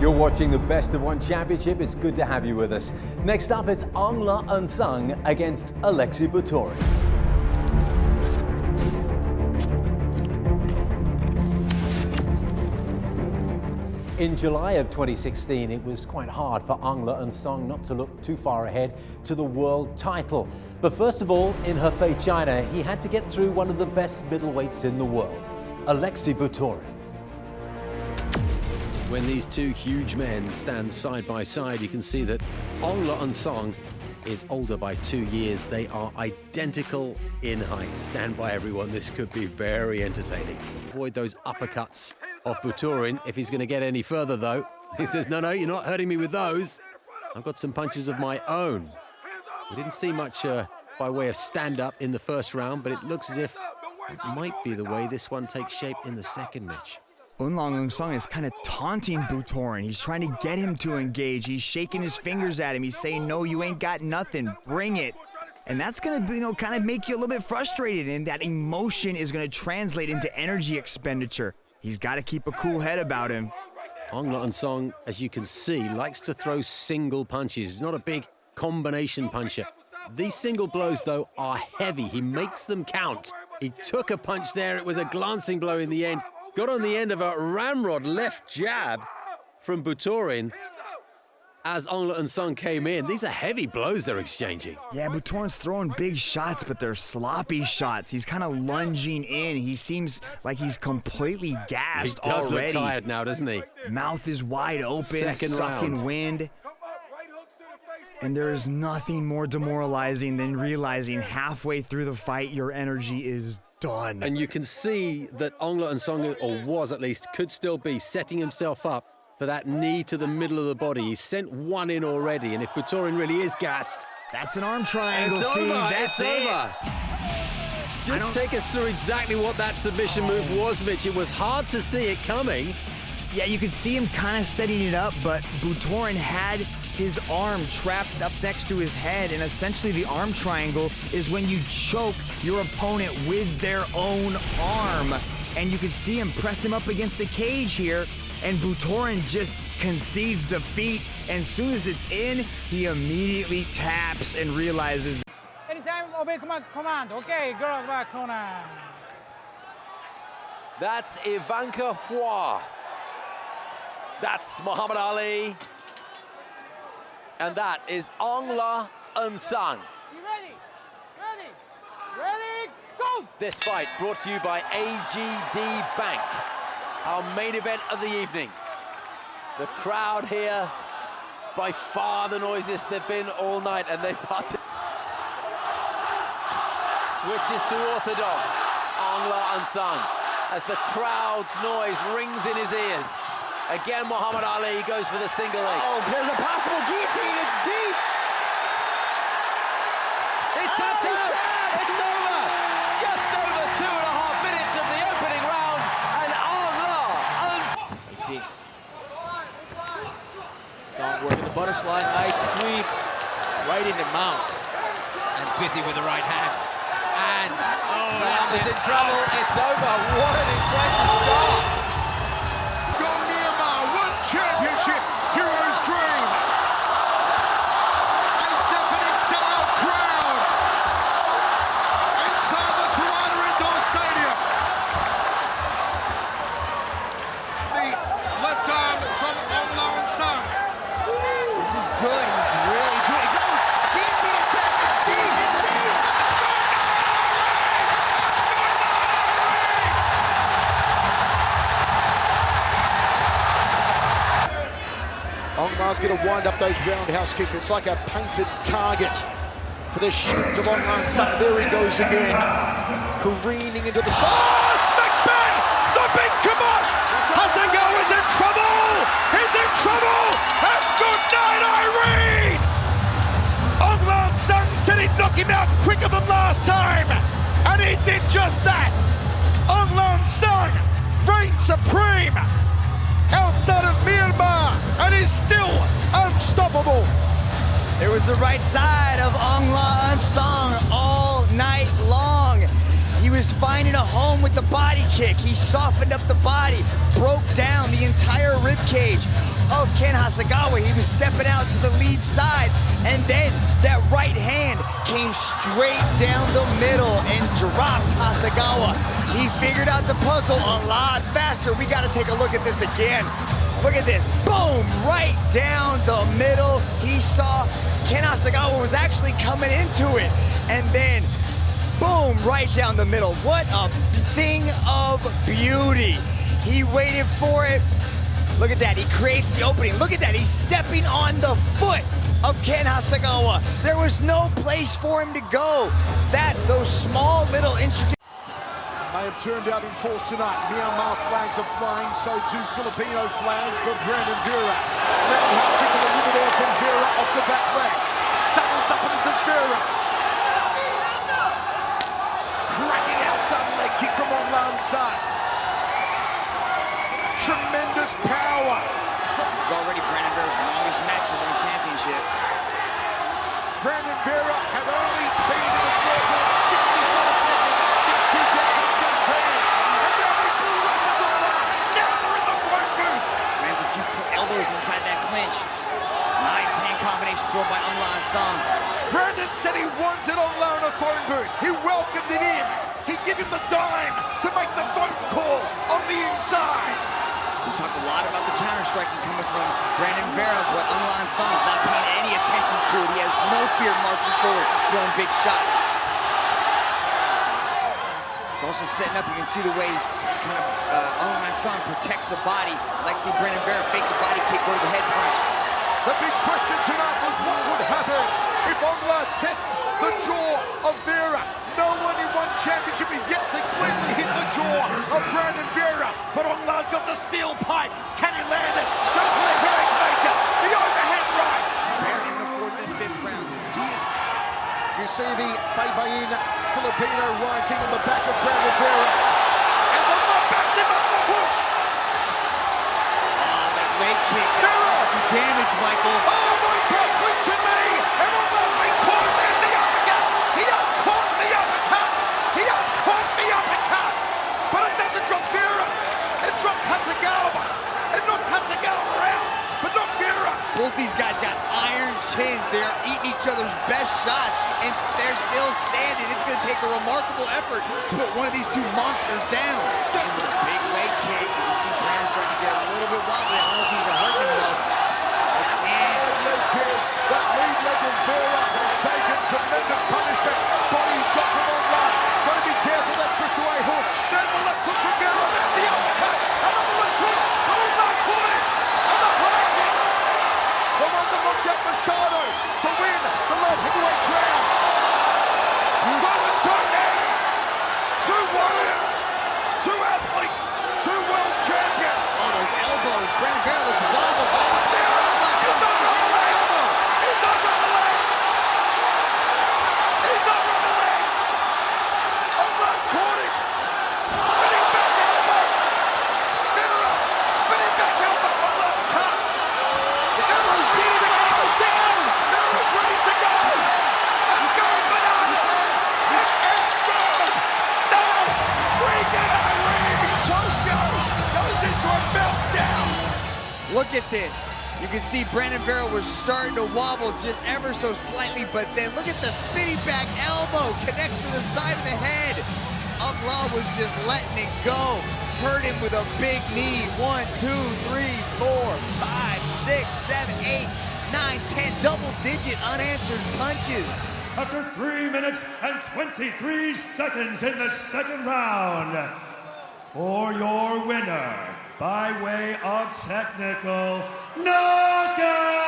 You're watching the Best of One Championship. It's good to have you with us. Next up, it's Aungla N Sang against Alexei Butorin. In July of 2016, it was quite hard for Aungla N Sang not to look too far ahead to the world title. But first of all, in Hefei, China, he had to get through one of the best middleweights in the world, Alexei Butorin. When these two huge men stand side by side, you can see that Aungla N Sang is older by 2 years. They are identical in height. Stand by, everyone. This could be very entertaining. Avoid those uppercuts of Butorin if he's going to get any further, though. He says, no, you're not hurting me with those. I've got some punches of my own. We didn't see much by way of stand-up in the first round, but it looks as if it might be the way this one takes shape in the second match. Aungla N Sang is kind of taunting Butorin. He's trying to get him to engage. He's shaking his fingers at him. He's saying, no, you ain't got nothing. Bring it. And that's going to, kind of make you a little bit frustrated. And that emotion is going to translate into energy expenditure. He's got to keep a cool head about him. Aungla N Sang, as you can see, likes to throw single punches. He's not a big combination puncher. These single blows, though, are heavy. He makes them count. He took a punch there. It was a glancing blow in the end. Got on the end of a ramrod left jab from Butorin as Aungla N Sang came in. These are heavy blows they're exchanging. Yeah, Butorin's throwing big shots, but they're sloppy shots. He's kind of lunging in. He seems like he's completely gassed already. He does look tired now, doesn't he? Mouth is wide open, Second sucking round. wind. And there's nothing more demoralizing than realizing halfway through the fight your energy is done. And you can see that Aungla N Sang, or was at least, could still be setting himself up for that knee to the middle of the body. He's sent one in already, and if Butorin really is gassed... That's an arm triangle, it's Steve. Over. That's it's over. Just take us through exactly what that submission move was, Mitch. It was hard to see it coming. Yeah, you could see him kind of setting it up, but Butorin had his arm trapped up next to his head, and essentially the arm triangle is when you choke your opponent with their own arm. And you can see him press him up against the cage here, and Butorin just concedes defeat. And as soon as it's in, he immediately taps and realizes. Anytime, obey command. Okay, girl, back corner. That's Ivanka Hua. That's Muhammad Ali. And that is Aungla N Sang. You ready? Ready? Ready? Go! This fight brought to you by AGD Bank, our main event of the evening. The crowd here, by far the noisiest they've been all night, and they've parted. Switches to orthodox, Aungla N Sang, as the crowd's noise rings in his ears. Again, Muhammad Ali goes for the single leg. Oh, there's a possible guillotine. It's deep. He's tapped out. It's over. Just over 2.5 minutes of the opening round, and Aungla N Sang. You see, Sang working the butterfly. Nice sweep right into mount, and busy with the right hand. And Sam is in trouble. It's over. What an impressive start. Championship hero's dream. A deafening sellout crowd inside the Toronto Indoor Stadium. The left arm from Aungla N Sang. This is good. He's really doing it. Guillotine attack. It's deep. It's deep. Aungla's going to wind up those roundhouse kicks. It's like a painted target for the shins of Aungla N Sang. There he goes again, careening into the side. Oh, smack bang! The big kibosh! Hasengo is in trouble! He's in trouble! And good night, Irene! Aungla N Sang said he'd knock him out quicker than last time, and he did just that. Aungla N Sang reigns supreme outside of Myanmar, and is still unstoppable. It was the right side of Aungla N Sang all night long. He was finding a home with the body kick. He softened up the body, broke down the entire rib cage of Ken Hasegawa. He was stepping out to the lead side, and then that right hand came straight down the middle and dropped Hasegawa. He figured out the puzzle a lot faster. We got to take a look at this again. Look at this, boom, right down the middle. He saw Ken Hasegawa was actually coming into it, and then boom, right down the middle. What a thing of beauty. He waited for it. Look at that, he creates the opening. Look at that, he's stepping on the foot of Ken Hasegawa. There was no place for him to go. That's those small little intricate. May have turned out in force tonight. Myanmar flags are flying, so too Filipino flags for Brandon Vera. Roundhouse kick in the middle there from Vera off the back leg. Doubles up and into Vera. Cracking out some leg kick from Aungla N Sang. Tremendous power. This is already Brandon Vera's longest match in the championship. Brandon Vera had only been in the circle 64 seconds since 2017. And now they blew right to the line. Now they're in the front booth. Lands a few elbows inside that clinch. Nice hand combination thrown by Aungla N Sang. Brandon said he wanted Aungla in a phone booth. He welcomed it in. He gave him the dime to make the phone call on the inside. We talked a lot about the counter-striking coming from Brandon Vera, but Aungla N Sang's not paying any attention to it. He has no fear marching forward, throwing big shots. It's also setting up, you can see the way kind of Aungla N Sang protects the body. I like to see Brandon Vera fake the body kick, go to the head punch. The big question tonight was what would happen if Aungla tests the jaw of Vera. No one in one championship is yet to cleanly hit the jaw of Brandon Vera, but Aungla's got the steel pipe. Can he land it? Goes for the headache maker, the overhead right. Barely in the fourth and fifth round. You see the Baybayin Filipino writing on the back of Brandon Vera. And Aungla backs him up the hook. Oh, that leg kick. Vera! Damage, Michael. Oh, my top clinching knee! And Aungla's been caught there, the uppercut! He uncaught the uppercut! He uncaught the uppercut! But it doesn't drop Vera! It dropped Hasegawa! It knocked Hasegawa out, but not Vera! Both these guys got iron chins. They're eating each other's best shots, and they're still standing. It's going to take a remarkable effort to put one of these two monsters down. And with a big leg kick, you can see Brandon starting to get a little bit wobbly. I don't know if he's hurting him, though. That lead leg of Vera has taken tremendous punishment. Body shot from Aungla. Got to be careful that trips away hook. There's the left hook from Vera. There's the uppercut. Another left hook. Aungla caught it. And the high kick. The one that knocked out Machado to win the light heavyweight crown. Toe now. Two warriors. Two athletes. Two world champions. Oh, those elbows. Brandon Vera looks wobbled. Oh, Vera. He's over on the legs. He's over on the legs. He's over on the legs. Aungla caught him. Spinning back elbow. Vera. Spinning back elbow. Aungla's cut. The elbow's beating him down. Vera's ready to go. And going bananas. And goes. No. Bring it Irene. Tosho goes into a meltdown. look at this. You can see Brandon Vera was starting to wobble just ever so slightly, but then look at the spinning back elbow, connects to the side of the head. Aungla was just letting it go. Hurt him with a big knee. 1, 2, 3, 4, 5, 6, 7, 8, 9, 10, double-digit unanswered punches. After 3 minutes and 23 seconds in the second round, for your winner, by way of technical knockout!